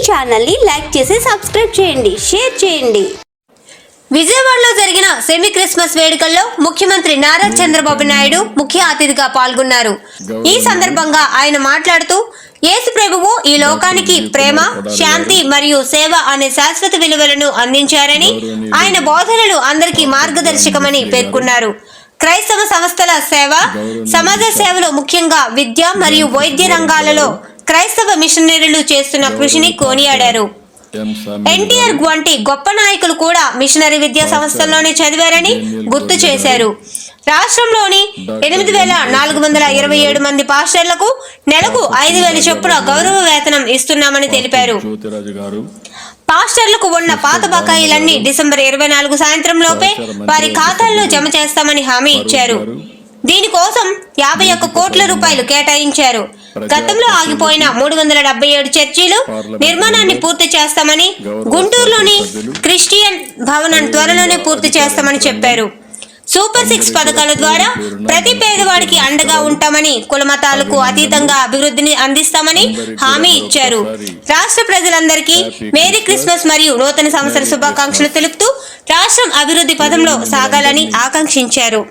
ఛానల్ని లైక్ చేసి సబ్స్క్రైబ్ చేయండి, షేర్ చేయండి. విజయవాడలో జరిగిన సెమీ క్రిస్మస్ వేడుకల్లో ముఖ్యమంత్రి నారా చంద్రబాబు నాయుడు ముఖ్య అతిథిగా పాల్గొన్నారు. ఈ సందర్భంగా ఆయన మాట్లాడుతూ యేసు ప్రభువు ఈ లోకానికి ప్రేమ, శాంతి మరియు సేవ అనే శాశ్వత విలువలను అందించారని, ఆయన బోధనలు అందరికీ మార్గదర్శకమని పేర్కొన్నారు. క్రైస్తవ సంస్థల సేవ, సమాజ సేవలో ముఖ్యంగా విద్య మరియు వైద్య రంగాలలో క్రైస్తవ మిషనరీలు చేస్తున్న కృషిని కొనియాడారు. ఎన్టీఆర్ వంటి గొప్ప నాయకులు కూడా మిషనరీ విద్యా సంస్థల్లోనే చదివారని గుర్తు చేశారు. రాష్ట్రంలోని 8,427 మంది పాస్టర్లకు నెలకు 5,000 చొప్పున గౌరవ వేతనం ఇస్తున్నామని తెలిపారు. పాస్టర్లకు ఉన్న పాత బకాయిలన్నీ డిసెంబర్ 24 సాయంత్రం లోపే వారి ఖాతాల్లో జమ చేస్తామని హామీ ఇచ్చారు. దీనికోసం 51 కోట్ల రూపాయలు కేటాయించారు. గతంలో ఆగిపోయిన 377 చర్చిలు నిర్మాణాన్ని పూర్తి చేస్తామని, గుంటూరులోని క్రిస్టియన్ భవనం త్వరలోనే పూర్తి చేస్తామని చెప్పారు. సూపర్ 6 పథకాల ద్వారా ప్రతి పేదవాడికి అండగా ఉంటామని, కులమతాలకు అతీతంగా అభివృద్ధిని అందిస్తామని హామీ ఇచ్చారు. రాష్ట్ర ప్రజలందరికీ మేరీ క్రిస్మస్ మరియు నూతన సంవత్సర శుభాకాంక్షలు తెలుపుతూ రాష్ట్రం అభివృద్ధి పథంలో సాగాలని ఆకాంక్షించారు.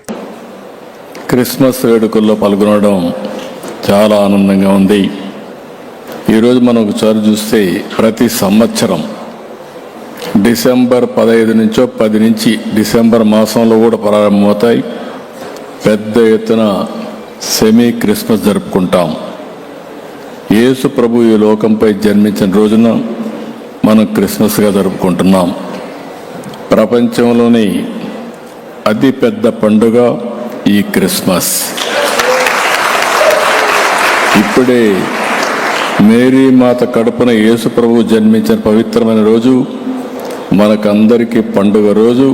క్రిస్మస్ వేడుకల్లో పాల్గొనడం చాలా ఆనందంగా ఉంది. ఈరోజు మనం ఒకసారి చూస్తే ప్రతి సంవత్సరం డిసెంబర్ 15 నుంచో 10 నుంచి డిసెంబర్ మాసంలో కూడా ప్రారంభమవుతాయి. పెద్ద ఎత్తున సెమీ క్రిస్మస్ జరుపుకుంటాం. యేసు ప్రభు ఈ లోకంపై జన్మించిన రోజున మనం క్రిస్మస్గా జరుపుకుంటున్నాం. ప్రపంచంలోని అతి పెద్ద పండుగ ఈ క్రిస్మస్. ఇప్పుడే మేరీ మాత కడుపున యేసు ప్రభువు జన్మించిన పవిత్రమైన రోజు, మనకందరికీ పండుగ రోజు.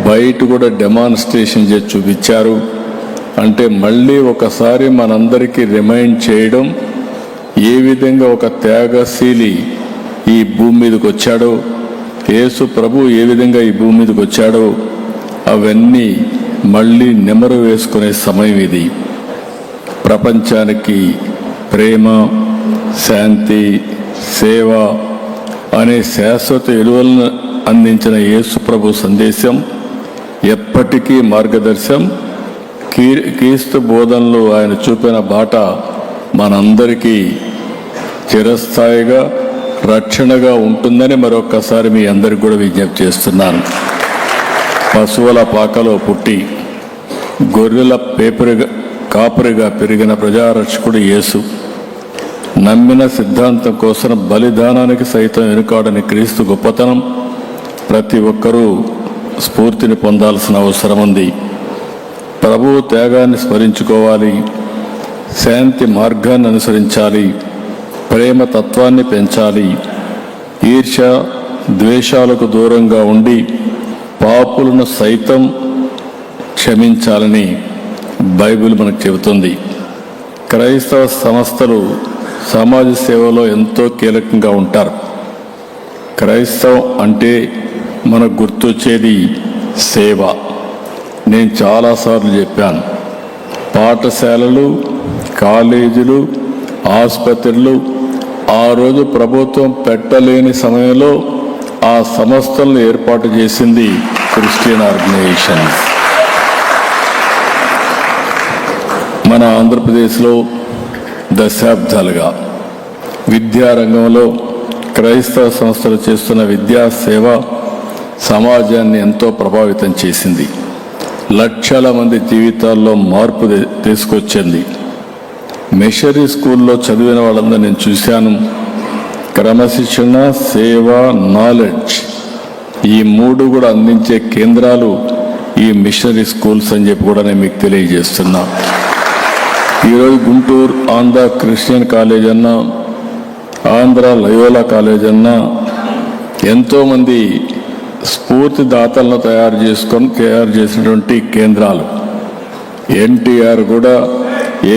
బయట కూడా డెమాన్స్ట్రేషన్ చేసి చూపించారు. అంటే మళ్ళీ ఒకసారి మనందరికీ రిమైండ్ చేయడం, ఏ విధంగా ఒక త్యాగశీలి ఈ భూమి మీదకి వచ్చాడో, యేసు ప్రభు ఏ విధంగా ఈ భూమి మీదకి వచ్చాడో అవన్నీ మళ్ళీ నెమరు వేసుకునే సమయం ఇది. ప్రపంచానికి ప్రేమ, శాంతి, సేవ అనే శాశ్వత విలువలను అందించిన యేసు ప్రభు సందేశం ఎప్పటికీ మార్గదర్శనం. క్రీస్తు బోధనలో ఆయన చూపిన బాట మనందరికీ చిరస్థాయిగా రక్షణగా ఉంటుందని మరొక్కసారి మీ అందరికి కూడా విజ్ఞప్తి చేస్తున్నాను. పశువుల పాకలో పుట్టి గొర్రెల కాపరిగా పెరిగిన ప్రజారక్షకుడు యేసు. నమ్మిన సిద్ధాంతం కోసం బలిదానానికి సైతం వెనుకాడని క్రీస్తు గొప్పతనం ప్రతి ఒక్కరూ స్ఫూర్తిని పొందాల్సిన అవసరం ఉంది. ప్రభువు త్యాగాన్ని స్మరించుకోవాలి, శాంతి మార్గాన్ని అనుసరించాలి, ప్రేమ తత్వాన్ని పెంచాలి, ఈర్ష్య ద్వేషాలకు దూరంగా ఉండి పాపులను సైతం క్షమించాలని బైబిల్ మనకు చెబుతుంది. క్రైస్తవ సంస్థలు సమాజ సేవలో ఎంతో కీలకంగా ఉంటారు. క్రైస్తవం అంటే మనకు గుర్తొచ్చేది సేవ. నేను చాలాసార్లు చెప్పాను, పాఠశాలలు, కాలేజీలు, ఆసుపత్రులు ఆ రోజు ప్రభుత్వం పెట్టలేని సమయంలో ఆ సంస్థలను ఏర్పాటు చేసింది క్రిస్టియన్ ఆర్గనైజేషన్స్. మన ఆంధ్రప్రదేశ్లో దశాబ్దాలుగా విద్యారంగంలో క్రైస్తవ సంస్థలు చేస్తున్న విద్యా సేవ సమాజాన్ని ఎంతో ప్రభావితం చేసింది. లక్షల మంది జీవితాల్లో మార్పు తీసుకొచ్చింది. మిషనరీ స్కూల్లో చదివిన వాళ్ళందరూ నేను చూశాను. క్రమశిక్షణ, సేవ, నాలెడ్జ్ ఈ 3 కూడా అందించే కేంద్రాలు ఈ మిషనరీ స్కూల్స్ అని చెప్పి కూడా నేను మీకు తెలియజేస్తున్నా. ఈరోజు గుంటూరు ఆంధ్ర క్రిస్టియన్ కాలేజ్ అన్నా, ఆంధ్ర లయోలా కాలేజ్ అన్నా ఎంతోమంది స్ఫూర్తిదాతలను తయారు చేసినటువంటి కేంద్రాలు. ఎన్టీఆర్ కూడా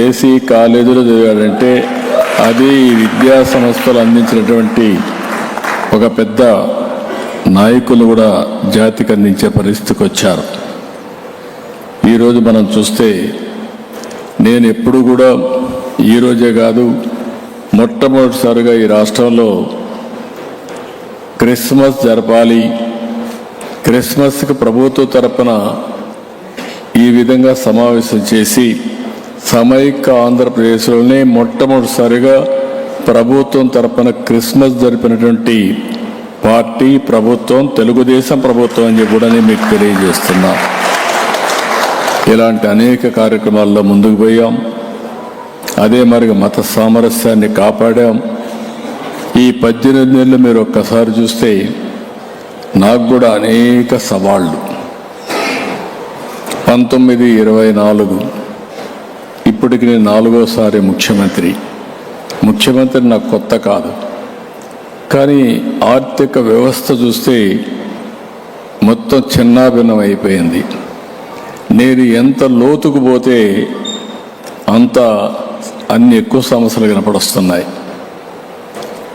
ఏసీ కాలేజీలో చదివాడంటే అది ఈ విద్యా సంస్థలు అందించినటువంటి ఒక పెద్ద నాయకులు కూడా జాతికి అందించే పరిస్థితికి వచ్చారు. ఈరోజు మనం చూస్తే నేను ఎప్పుడు కూడా ఈరోజే కాదు మొట్టమొదటిసారిగా ఈ రాష్ట్రంలో క్రిస్మస్ జరపాలి, క్రిస్మస్కి ప్రభుత్వ తరపున ఈ విధంగా సమావేశం చేసి సమైక్య ఆంధ్రప్రదేశ్లోనే మొట్టమొదటిసారిగా ప్రభుత్వం తరపున క్రిస్మస్ జరిపినటువంటి పార్టీ ప్రభుత్వం తెలుగుదేశం ప్రభుత్వం అని కూడా నేను మీకు తెలియజేస్తున్నా. ఇలాంటి అనేక కార్యక్రమాల్లో ముందుకు పోయాం. అదే మరి మత సామరస్యాన్ని కాపాడాం. ఈ 18 నెలలు మీరు ఒక్కసారి చూస్తే నాకు కూడా అనేక సవాళ్ళు. 1924 ఇప్పటికి నేను 4వసారి ముఖ్యమంత్రి నాకు కొత్త కాదు. కానీ ఆర్థిక వ్యవస్థ చూస్తే మొత్తం చిన్నాభిన్నం అయిపోయింది. నేను ఎంత లోతుకు పోతే అంత అన్ని ఎక్కువ సమస్యలు కనపడుస్తున్నాయి.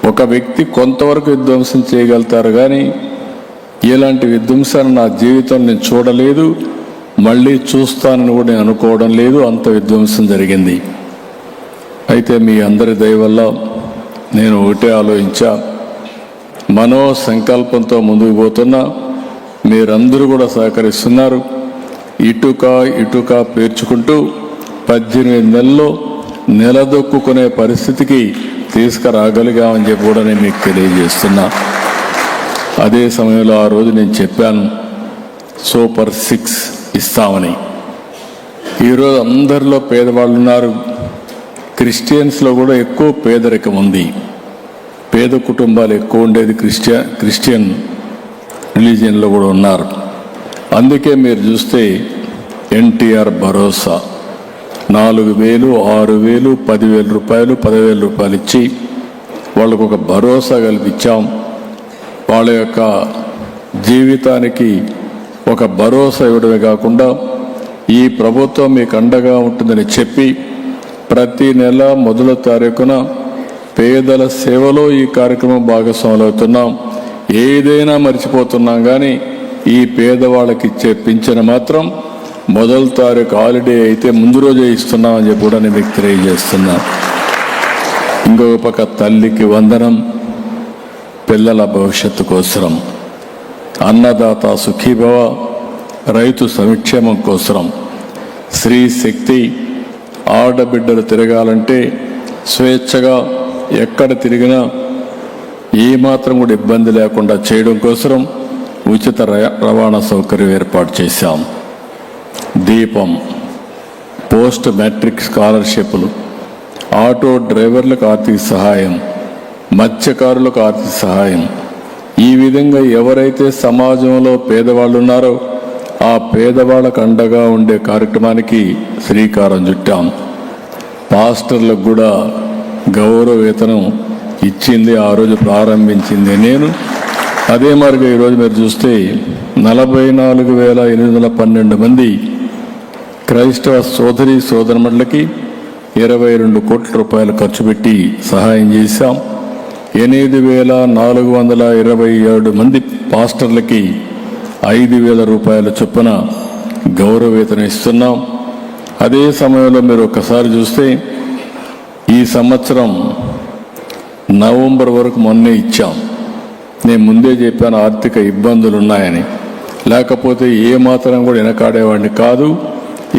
ఒక వ్యక్తి కొంతవరకు విధ్వంసం చేయగలుగుతారు, కానీ ఇలాంటి విధ్వంసాన్ని నా జీవితం నేను చూడలేదు, మళ్ళీ చూస్తానని కూడా నేను అనుకోవడం లేదు. అంత విధ్వంసం జరిగింది. అయితే మీ అందరి దయ వల్ల నేను ఒకటే ఆలోచించా, మనో సంకల్పంతో ముందుకు పోతున్నా. మీరందరూ కూడా సహకరిస్తున్నారు. ఇటుక పేర్చుకుంటూ 18 నెలల్లో నిలదొక్కునే పరిస్థితికి తీసుకురాగలిగామని చెప్పి కూడా నేను మీకు తెలియజేస్తున్నా. అదే సమయంలో ఆ రోజు నేను చెప్పాను సూపర్ 6 ఇస్తామని. ఈరోజు అందరిలో పేదవాళ్ళు ఉన్నారు. క్రిస్టియన్స్లో కూడా ఎక్కువ పేదరికం ఉంది. పేద కుటుంబాలు ఎక్కువ ఉండేది క్రిస్టియన్ రిలీజియన్లో కూడా ఉన్నారు. అందుకే మీరు చూస్తే ఎన్టీఆర్ భరోసా 4,000, 6,000, 10,000 రూపాయలు, 10,000 రూపాయలు ఇచ్చి వాళ్ళకు ఒక భరోసా కల్పించాం. వాళ్ళ యొక్క జీవితానికి ఒక భరోసా ఇవ్వడమే కాకుండా ఈ ప్రభుత్వం మీకు అండగా ఉంటుందని చెప్పి ప్రతి నెల మొదటి తారీఖున పేదల సేవలో ఈ కార్యక్రమం భాగస్వాములు అవుతున్నాం. ఏదైనా మర్చిపోతున్నాం, కానీ ఈ పేదవాళ్ళకి ఇచ్చే పింఛను మాత్రం మొదటి తారీఖు హాలిడే అయితే ముందు రోజే ఇస్తున్నామని చెప్పి కూడా నేను మీకు తెలియజేస్తున్నా. ఇంకొక పక్క తల్లికి వందనం, పిల్లల భవిష్యత్తు కోసం, అన్నదాత సుఖీభవ, రైతు సంక్షేమం కోసం, స్త్రీ శక్తి, ఆడబిడ్డలు తిరగాలంటే స్వేచ్ఛగా ఎక్కడ తిరిగినా ఏమాత్రం కూడా ఇబ్బంది లేకుండా చేయడం కోసం ఉచిత రవాణా సౌకర్యం ఏర్పాటు చేశాం. దీపం, పోస్ట్ మెట్రిక్ స్కాలర్షిప్లు, ఆటో డ్రైవర్లకు ఆర్థిక సహాయం, మత్స్యకారులకు ఆర్థిక సహాయం. ఈ విధంగా ఎవరైతే సమాజంలో పేదవాళ్ళు ఉన్నారో ఆ పేదవాళ్ళకు అండగా ఉండే కార్యక్రమానికి శ్రీకారం చుట్టాం. పాస్టర్లకు కూడా గౌరవ వేతనం ఇచ్చింది, ఆ రోజు ప్రారంభించింది నేను. అదే మరిగా ఈరోజు మీరు చూస్తే 44,812 మంది క్రైస్తవ సోదరమణులకి 22 కోట్ల రూపాయలు ఖర్చు పెట్టి సహాయం చేశాం. 8,427 మంది పాస్టర్లకి 5,000 రూపాయల చొప్పున గౌరవ వేతనం ఇస్తున్నాం. అదే సమయంలో మీరు ఒకసారి చూస్తే ఈ సంవత్సరం నవంబర్ వరకు మొన్నే ఇచ్చాం. నేను ముందే చెప్పాను ఆర్థిక ఇబ్బందులు ఉన్నాయని, లేకపోతే ఏమాత్రం కూడా వెనకాడేవాడిని కాదు.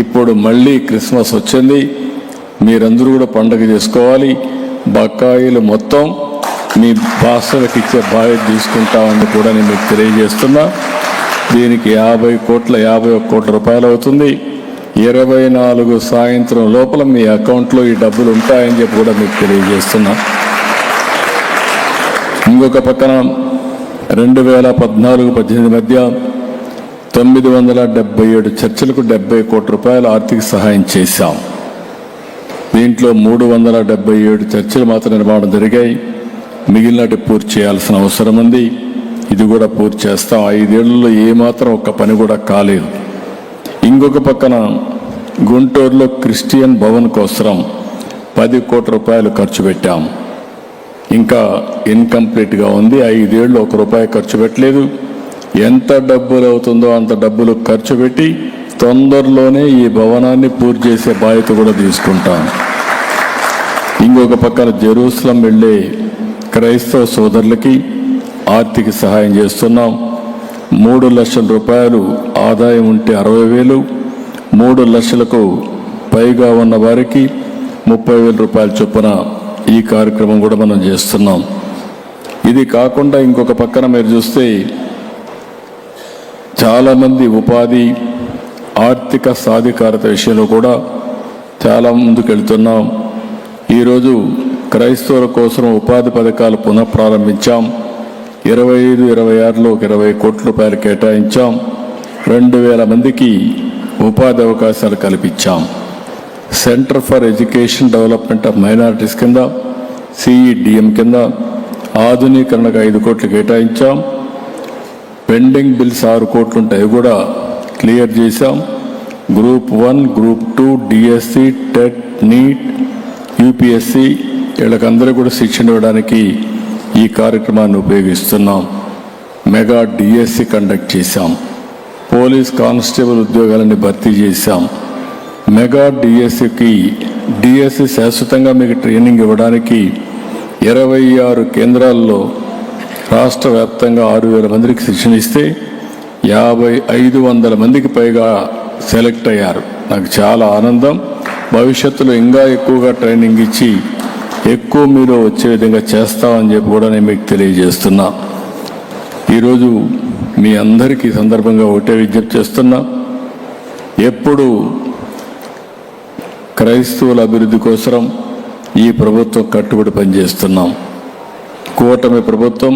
ఇప్పుడు మళ్ళీ క్రిస్మస్ వచ్చింది, మీరందరూ కూడా పండుగ చేసుకోవాలి. బకాయిలు మొత్తం మీ పాస్టర్లకు ఇచ్చే బాధ్యత తీసుకుంటామని కూడా నేను మీకు తెలియజేస్తున్నా. దీనికి 51 కోట్ల రూపాయలు అవుతుంది. 24 సాయంత్రం లోపల మీ అకౌంట్లో ఈ డబ్బులు ఉంటాయని చెప్పి కూడా మీకు తెలియజేస్తున్నా. ఇంకొక పక్కన 2014-18 మధ్య 977 చర్చిలకు 70 కోట్ల రూపాయల ఆర్థిక సహాయం చేశాం. దీంట్లో 377 చర్చలు మాత్రం నిర్మాణం జరిగాయి. మిగిలినట్టు పూర్తి చేయాల్సిన అవసరం ఉంది. ఇది కూడా పూర్తి చేస్తాం. 5 ఏళ్లలో ఏమాత్రం ఒక్క పని కూడా కాలేదు. ఇంకొక పక్కన గుంటూరులో క్రిస్టియన్ భవన్ కోసం 10 కోట్ల రూపాయలు ఖర్చు పెట్టాం. ఇంకా ఇన్కంప్లీట్గా ఉంది. 5 ఏళ్ళు 1 రూపాయి ఖర్చు పెట్టలేదు. ఎంత డబ్బులు అవుతుందో అంత డబ్బులు ఖర్చు పెట్టి తొందరలోనే ఈ భవనాన్ని పూర్తి చేసే బాధ్యత కూడా తీసుకుంటాం. ఇంకొక పక్కన జెరూసలం వెళ్ళే క్రైస్తవ సోదరులకి ఆర్థిక సహాయం చేస్తున్నాం. 3 లక్షల రూపాయలు ఆదాయం ఉంటే 60,000, 3 లక్షలకు పైగా ఉన్న వారికి 30,000 రూపాయల చొప్పున ఈ కార్యక్రమం కూడా మనం చేస్తున్నాం. ఇది కాకుండా ఇంకొక పక్కన మీరు చూస్తే చాలామంది ఉపాధి ఆర్థిక సాధికారత విషయంలో కూడా చాలా ముందుకెళ్తున్నాం. ఈరోజు క్రైస్తవుల కోసం ఉపాధి పథకాలు పునఃప్రారంభించాం. 25-26లో 20 కోట్ల రూపాయలు కేటాయించాం. 2,000 మందికి ఉపాధి అవకాశాలు కల్పించాం. Centre for education development of minorities కింద CEDM కింద ఆధునీకరణకు 5 కోట్లు కేటాయించాం. పెండింగ్ బిల్స్ 6 కోట్లు ఉంటాయి, అవి కూడా క్లియర్ చేశాం. Group 1, group 2, DSC, TET, NEET, UPSC వీళ్ళకందరూ కూడా శిక్షణ ఇవ్వడానికి ఈ కార్యక్రమాన్ని ఉపయోగిస్తున్నాం. మెగా DSC కండక్ట్ చేశాం. పోలీస్ కానిస్టేబుల్ ఉద్యోగాలని భర్తీ చేశాం. మెగా DSC శాశ్వతంగా మీకు ట్రైనింగ్ ఇవ్వడానికి 26 కేంద్రాల్లో రాష్ట్ర వ్యాప్తంగా 6,000 మందికి శిక్షణ ఇస్తే 500 మందికి పైగా సెలెక్ట్ అయ్యారు. నాకు చాలా ఆనందం. భవిష్యత్తులో ఇంకా ఎక్కువగా ట్రైనింగ్ ఇచ్చి ఎక్కువ మీరు వచ్చే విధంగా చేస్తామని చెప్పి కూడా నేను మీకు తెలియజేస్తున్నా. ఈరోజు మీ అందరికీ సందర్భంగా ఒకటే విజ్ఞప్తి చేస్తున్నా, ఎప్పుడు క్రైస్తవుల అభివృద్ధి కోసం ఈ ప్రభుత్వం కట్టుబడి పనిచేస్తున్నాం. కూటమి ప్రభుత్వం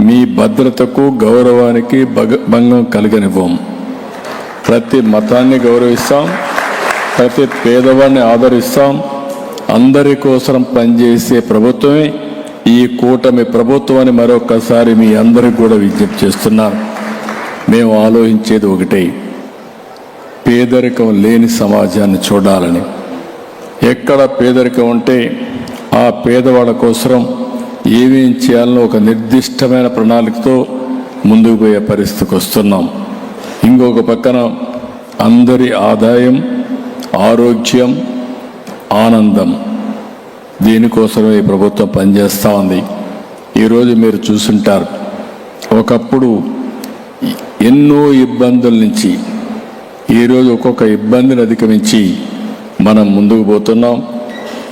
మీ భద్రతకు గౌరవానికి భంగం కలగనివ్వం. ప్రతి మతాన్ని గౌరవిస్తాం, ప్రతి పేదవాడిని ఆదరిస్తాం. అందరి కోసం పనిచేసే ప్రభుత్వమే ఈ కూటమి ప్రభుత్వం అని మరొకసారి మీ అందరికి కూడా విజ్ఞప్తి చేస్తున్నాను. మేము ఆలోచించేది ఒకటే, పేదరికం లేని సమాజాన్ని చూడాలని. ఎక్కడ పేదరికం ఉంటే ఆ పేదవాళ్ళ కోసం ఏమేం చేయాలనో ఒక నిర్దిష్టమైన ప్రణాళికతో ముందుకు పోయే పరిస్థితికి వస్తున్నాం. ఇంకొక పక్కన అందరి ఆదాయం, ఆరోగ్యం, ఆనందం, దీనికోసమే ఈ ప్రభుత్వం పనిచేస్తూ ఉంది. ఈరోజు మీరు చూసుంటారు, ఒకప్పుడు ఎన్నో ఇబ్బందుల నుంచి ఈరోజు ఒక్కొక్క ఇబ్బందిని అధిగమించి మనం ముందుకు పోతున్నాం.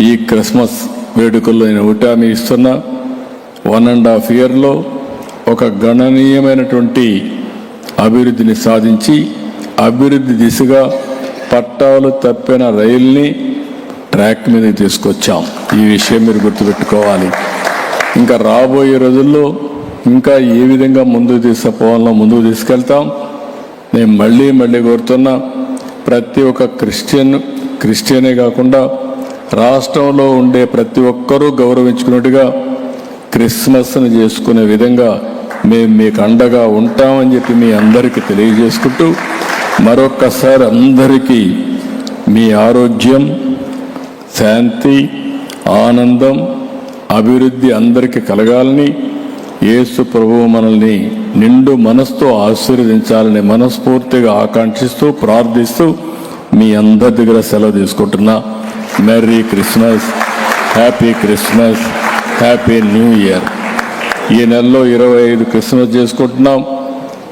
ఈ క్రిస్మస్ వేడుకల్లో నేను హామీ ఇస్తున్నా, 1.5 ఇయర్లో ఒక గణనీయమైనటువంటి అభివృద్ధిని సాధించి అభివృద్ధి దిశగా పట్టాలు తప్పిన రైల్ని ట్రాక్ మీద తీసుకొచ్చాం. ఈ విషయం మీరు గుర్తుపెట్టుకోవాలి. ఇంకా రాబోయే రోజుల్లో ఇంకా ఏ విధంగా ముందుకు తీసుకుపోవాలో ముందుకు తీసుకెళ్తాం. నేను మళ్ళీ కోరుతున్నా, ప్రతి ఒక్క క్రిస్టియనే కాకుండా రాష్ట్రంలో ఉండే ప్రతి ఒక్కరూ గౌరవించుకున్నట్టుగా క్రిస్మస్ను చేసుకునే విధంగా మేము మీకు అండగా ఉంటామని చెప్పి మీ అందరికీ తెలియజేసుకుంటూ, మరొక్కసారి అందరికీ మీ ఆరోగ్యం, శాంతి, ఆనందం, అభివృద్ధి అందరికీ కలగాలని, యేసు ప్రభువు మనల్ని నిండు మనసుతో ఆశీర్వదించాలని మనస్ఫూర్తిగా ఆకాంక్షిస్తూ ప్రార్థిస్తూ మీ అందరి దగ్గర సెలవు తీసుకుంటున్నా. Merry Christmas, happy Christmas, happy new year. ఈ నెలలో 25 క్రిస్మస్ చేసుకుంటున్నాం.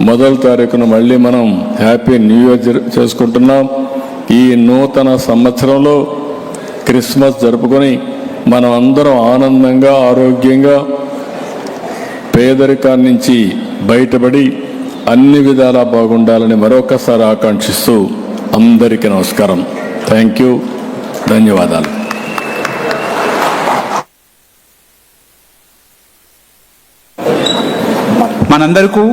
1వ తారీఖున మళ్ళీ మనం హ్యాపీ న్యూ ఇయర్ చేసుకుంటున్నాం. ఈ నూతన సంవత్సరంలో క్రిస్మస్ జరుపుకొని మనం అందరం ఆనందంగా, ఆరోగ్యంగా, పేదరికాన్ని నుంచి బయటపడి అన్ని విధాలా బాగుండాలని మరొకసారి ఆకాంక్షిస్తూ అందరికీ నమస్కారం. థ్యాంక్ యూ, ధన్యవాదాలు. మనందరికీ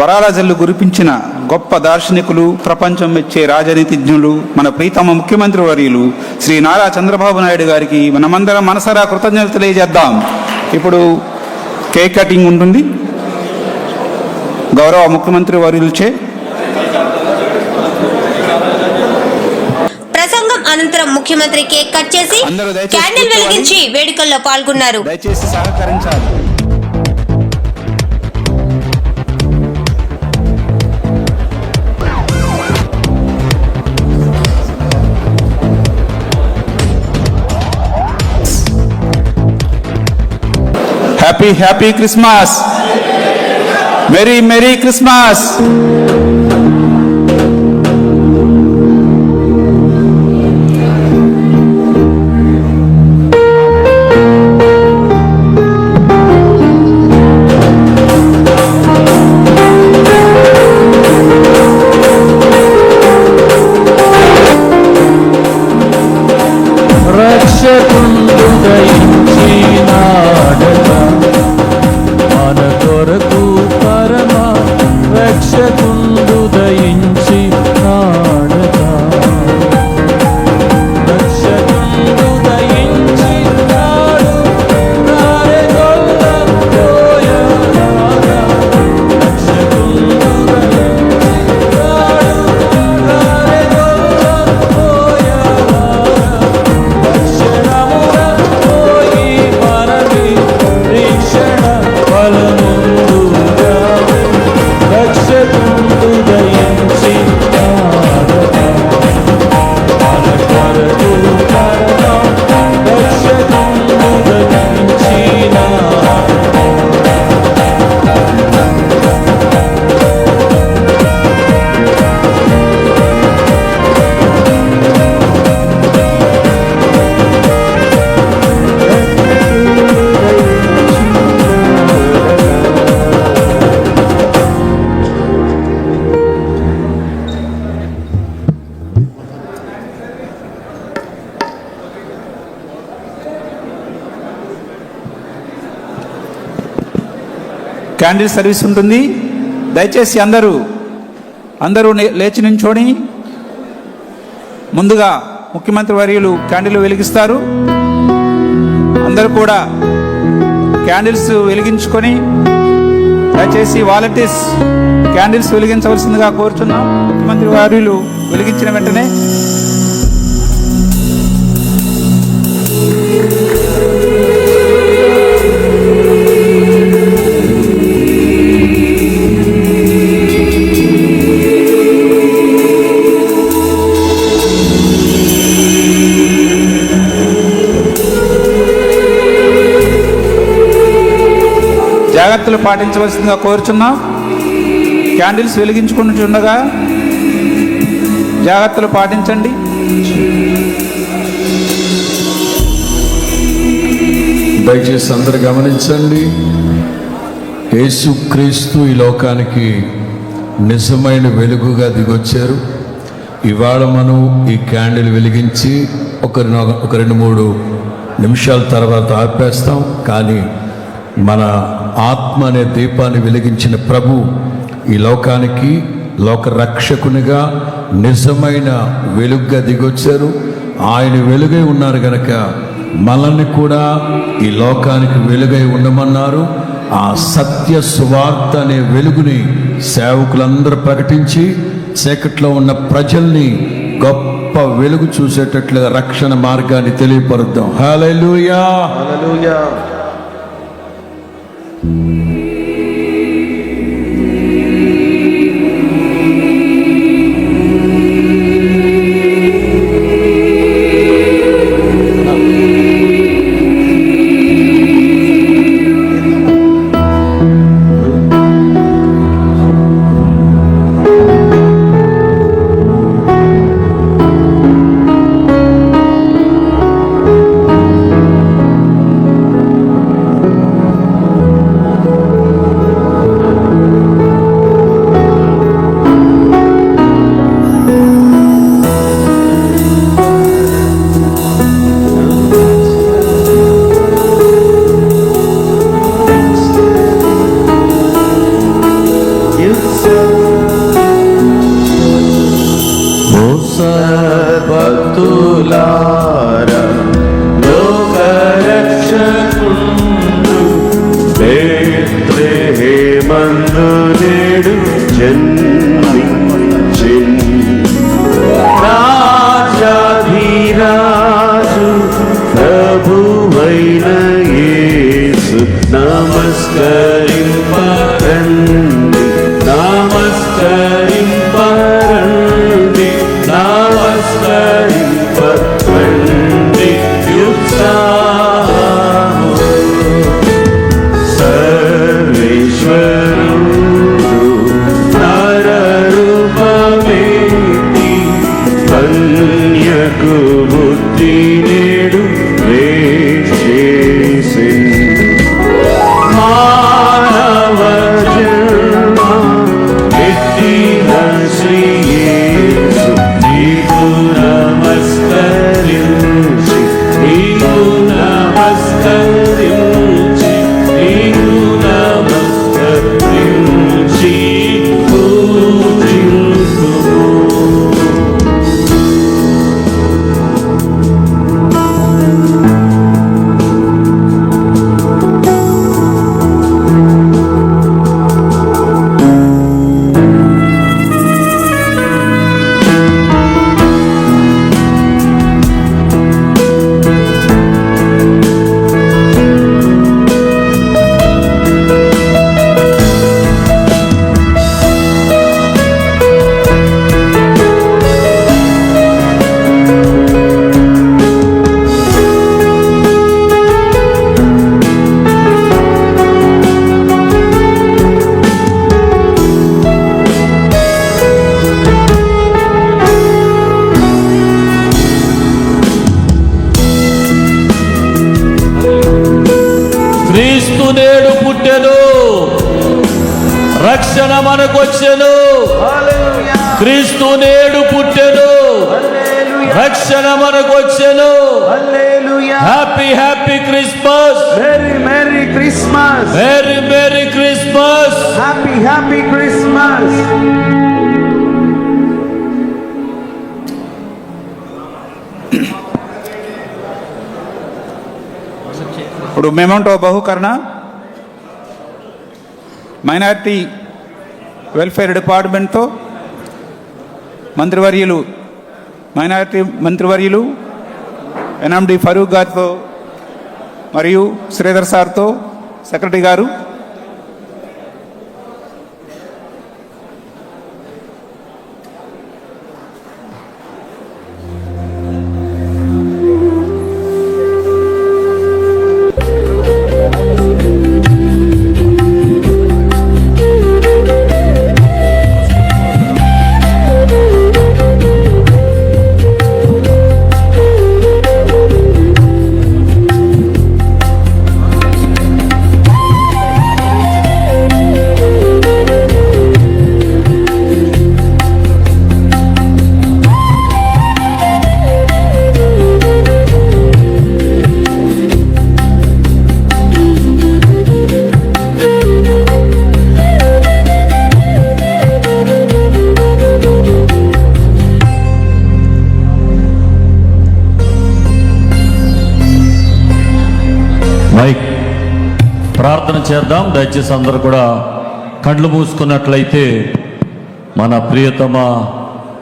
వరాల జల్లు కురిపించిన గొప్ప దార్శనికులు, ప్రపంచం మెచ్చే రాజనీతిజ్ఞులు, మన ప్రీతమ ముఖ్యమంత్రి వర్యులు శ్రీ నారా చంద్రబాబు నాయుడు గారికి మనమందరం మనసారా కృతజ్ఞతలు తెలియజేద్దాం. ఇప్పుడు కేక్ కటింగ్ ఉంటుంది. గౌరవ ముఖ్యమంత్రి వర్యులచే ప్రసంగం అనంతరం ముఖ్యమంత్రి కేక్ కట్ చేసి క్యాండిల్ వెలిగించి వేడుకల్లో పాల్గొన్నారు. దయచేసి సహకరించాలి. Happy Christmas. Merry Christmas. Candle service ఉంటుంది. దయచేసి అందరూ లేచి నించోని ముందుగా ముఖ్యమంత్రి వర్యులు క్యాండిల్ వెలిగిస్తారు. అందరూ కూడా క్యాండిల్స్ వెలిగించుకొని దయచేసి వాలంటీర్స్ క్యాండిల్స్ వెలిగించవలసిందిగా కోరుచున్నాం. ముఖ్యమంత్రి వర్యులు వెలిగించిన వెంటనే జాగ్రత్తలు పాటించవలసిందిగా కోరుచున్నాం. క్యాండిల్స్ వెలిగించుకుంటుండగా జాగ్రత్తలు పాటించండి. దయచేసి అందరు గమనించండి. యేసుక్రీస్తు ఈ లోకానికి నిజమైన వెలుగుగా దిగొచ్చారు. ఇవాళ మనం ఈ క్యాండిల్ వెలిగించి ఒక 2-3 నిమిషాల తర్వాత ఆపేస్తాం. కానీ మన ఆత్మ అనే దీపాన్ని వెలిగించిన ప్రభు ఈ లోకానికి లోక రక్షకునిగా నిజమైన వెలుగుగా దిగొచ్చారు. ఆయన వెలుగై ఉన్నారు గనక మనల్ని కూడా ఈ లోకానికి వెలుగై ఉండమన్నారు. ఆ సత్య సువార్త అనే వెలుగుని సేవకులందరూ ప్రకటించి చీకట్లో ఉన్న ప్రజల్ని గొప్ప వెలుగు చూసేటట్లుగా రక్షణ మార్గాన్ని తెలియపరుద్దాం. హల్లెలూయా, హల్లెలూయా. భక్తులారా లోకరక్షకుండు బెత్లెహేమందు నేడు జన్మించెన్ రాజాధిరాజు ప్రభువైన యేసు నమస్కరింపరండి నమస్కరింపరండి నమస్కరింపరండి ఉత్సాహము రక్షణకు బుద్ధి నేడు వేసేసి మానవ జన్మ ఎత్తిన శ్రీ యేసు నీకు నమస్కరించి నీకు నమస్కరించి నీకు నమస్కరించి పూజింతుము. క్రీస్తు నేడు పుట్టెను, రక్షణ మనకొచ్చెను. క్రీస్తు నేడు పుట్టెను, రక్షణ మనకొచ్చెను. Happy happy Christmas, Merry Merry Christmas, merry merry Christmas. Happy Happy Christmas. ఇప్పుడు మెమోంటో బహుకరణ మైనారిటీ వెల్ఫేర్ డిపార్ట్మెంట్తో మైనారిటీ మంత్రివర్యులు ఎన్ఎండి ఫరూక్ గారితో మరియు శ్రీధర్ సార్తో సెక్రటరీ గారు మైక్ ప్రార్థన చేద్దాం. దయచేసి అందరూ కూడా కళ్ళు మూసుకున్నట్లయితే మన ప్రియతమ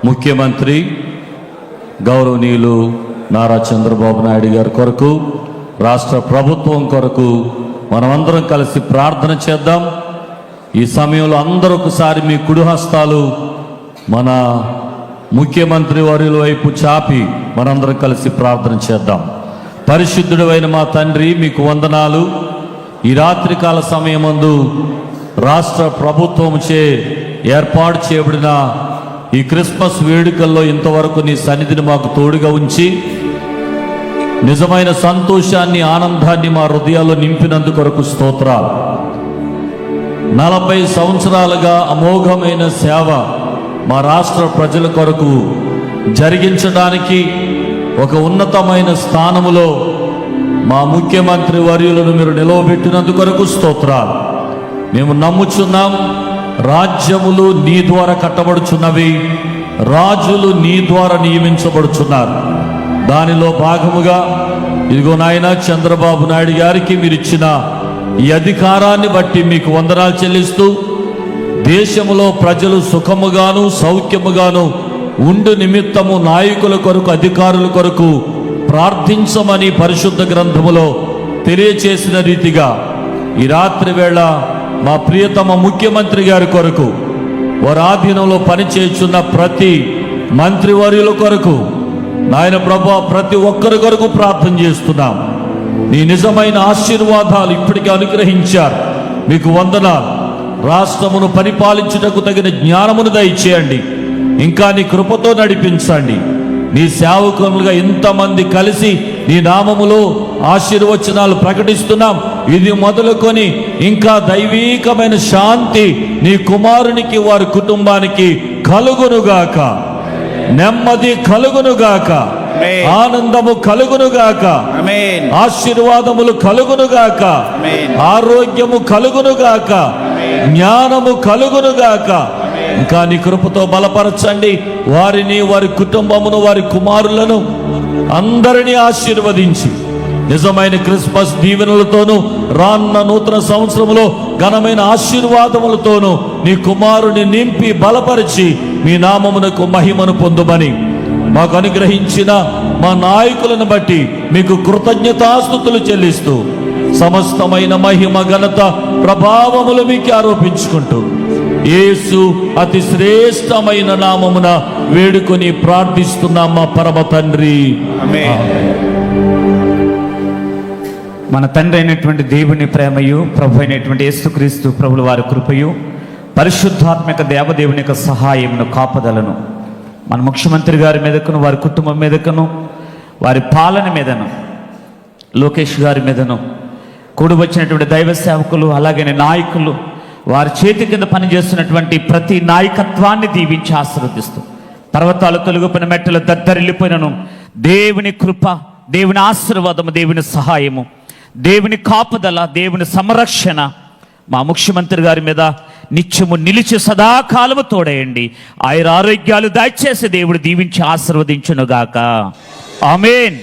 ముఖ్యమంత్రి గౌరవనీయులు నారా చంద్రబాబు నాయుడు గారి కొరకు, రాష్ట్ర ప్రభుత్వం కొరకు మనమందరం కలిసి ప్రార్థన చేద్దాం. ఈ సమయంలో అందరూ ఒకసారి మీ కుడి హస్తాలు మన ముఖ్యమంత్రి వర్యుల వైపు చాపి మనందరం కలిసి ప్రార్థన చేద్దాం. పరిశుద్ధుడైన మా తండ్రి, మీకు వందనాలు. ఈ రాత్రికాల సమయమందు రాష్ట్ర ప్రభుత్వంచే ఏర్పాటు చేయబడిన ఈ క్రిస్మస్ వేడుకల్లో ఇంతవరకు నీ సన్నిధిని మాకు తోడుగా ఉంచి నిజమైన సంతోషాన్ని, ఆనందాన్ని మా హృదయాల్లో నింపినందుకొరకు స్తోత్రాలు. 40 సంవత్సరాలుగా అమోఘమైన సేవ మా రాష్ట్ర ప్రజల కొరకు జరిగించడానికి ఒక ఉన్నతమైన స్థానములో మా ముఖ్యమంత్రి వర్యులను మీరు నిలవబెట్టినందుకొరకు స్తోత్రాలు. మేము నమ్ముచున్నాం, రాజ్యములు నీ ద్వారా కట్టబడుచున్నవి, రాజులు నీ ద్వారా నియమించబడుచున్నారు. దానిలో భాగముగా ఇదిగో నాయన చంద్రబాబు నాయుడు గారికి మీరు ఇచ్చిన ఈ అధికారాన్ని బట్టి మీకు వందనాలు చెల్లిస్తూ, దేశములో ప్రజలు సుఖముగాను సౌఖ్యముగాను ఉండు నిమిత్తము నాయకుల కొరకు, అధికారుల కొరకు ప్రార్థించమని పరిశుద్ధ గ్రంథములో తెలియచేసిన రీతిగా ఈ రాత్రి వేళ మా ప్రియతమ ముఖ్యమంత్రి గారి కొరకు, వారి ఆధీనంలో పనిచేస్తున్న ప్రతి మంత్రివర్యుల కొరకు, నాయన ప్రభా ప్రతి ఒక్కరి కొరకు ప్రార్థన చేస్తున్నాం. నీ నిజమైన ఆశీర్వాదాలు ఇప్పటికే అనుగ్రహించారు, మీకు వందనాలు. రాష్ట్రమును పరిపాలించుటకు తగిన జ్ఞానమును దయచేయండి, ఇంకా నీ కృపతో నడిపించండి. నీ సేవకులుగా ఇంతమంది కలిసి నీ నామములో ఆశీర్వచనాలు ప్రకటిస్తున్నాం. ఇది మొదలుకొని ఇంకా దైవీకమైన శాంతి నీ కుమారునికి వారి కుటుంబానికి కలుగునుగాక, నెమ్మది కలుగునుగాక, ఆమేన్. ఆనందము కలుగునుగాక, ఆమేన్. ఆశీర్వాదములు కలుగునుగాక, ఆమేన్. ఆరోగ్యము కలుగునుగాక, జ్ఞానము కలుగునుగాక. ఇంకా నీ కృపతో బలపరచండి. వారిని, వారి కుటుంబమును, వారి కుమారులను అందరినీ ఆశీర్వదించి నిజమైన క్రిస్మస్ దీవెనలతోనూ రాన్న నూతన సంవత్సరములో ఘనమైన ఆశీర్వాదములతోనూ నీ కుమారుని నింపి బలపరిచి మీ నామమునకు మహిమను పొందుమని మాకు అనుగ్రహించిన మా నాయకులను బట్టి మీకు కృతజ్ఞతాస్తుతులు చెల్లిస్తూ సమస్తమైన మహిమ, ఘనత, ప్రభావములు మీకు ఆరోపించుకుంటూ యేసు అతి శ్రేష్టమైన నామమున వేడుకొని ప్రార్థిస్తున్నాం మా పరమ తండ్రి. ఆమేన్. మన తండ్రి అయినటువంటి దేవుని ప్రేమయు, ప్రభు అయినటువంటి యేసుక్రీస్తు ప్రభుల వారి కృపయు, పరిశుద్ధాత్మక దేవదేవుని యొక్క సహాయమును, కాపుదలను మన ముఖ్యమంత్రి గారి మీదకును, వారి కుటుంబం మీదకును, వారి పాలన మీదను, లోకేష్ గారి మీదను, కూడి వచ్చినటువంటి దైవ సేవకులు, అలాగే నాయకులు, వారి చేతి కింద పనిచేస్తున్నటువంటి ప్రతి నాయకత్వాన్ని దీవించి ఆశీర్వదిస్తూ, పర్వతాలు తొలగిపోయిన, మెట్టలు దద్దరిల్లిపోయినను దేవుని కృప, దేవుని ఆశీర్వాదము, దేవుని సహాయము, దేవుని కాపుదల, దేవుని సంరక్షణ మా ముఖ్యమంత్రి గారి మీద నిత్యము నిలిచి సదాకాలము తోడేయండి. ఆయన ఆరోగ్యాలు దయచేసి దేవుడు దీవించి ఆశీర్వదించునుగాక. ఆమేన్.